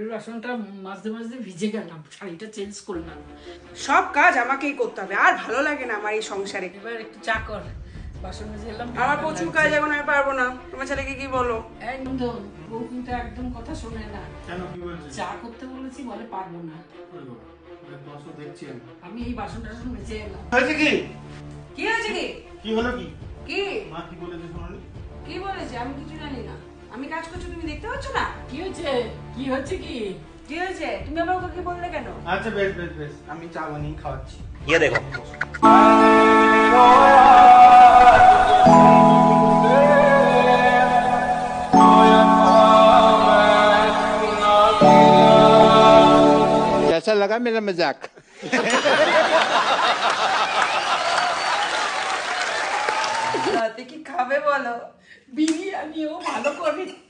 কাঠের বাসনটা মাঝে মাঝে ভিজে গেলাম, শাড়িটা চেঞ্জ করলাম। সব কাজ আমাকেই করতে হবে, আর ভালো লাগে না আমার এই সংসারে। এবার একটু চা কর, বাসন মেজে এলাম। আমার প্রচুর কাজ, এখন আমি পারবো না। তোমার ছেলেকে কি বলো? একদম বউ কিন্তু একদম কথা শোনে না। কেন, কি বলছে? চা করতে বলেছি, বলে পারবো না। দেখছি আমি এই বাসন টাসন মেজে এলাম। হয়েছে কি? কি হয়েছে? কি কি হলো? কি কি মা কি বলেছে শোনালি? কি বলেছে? আমি কিছু জানি না। আমি কাজ করছি, তুমি দেখতে পাচ্ছ না? কি হয়েছে? কি হচ্ছে? কি কি হয়েছে? তুমি আবার ওকে কি বললে কেন? আচ্ছা বেশ বেশ বেশ, আমি চা বানিয়ে খাওয়াচ্ছি। ये देखो कैसा लगा मेरा मजाक? রাতে কি খাবে বলো? বিরিয়ানিও ভালো করে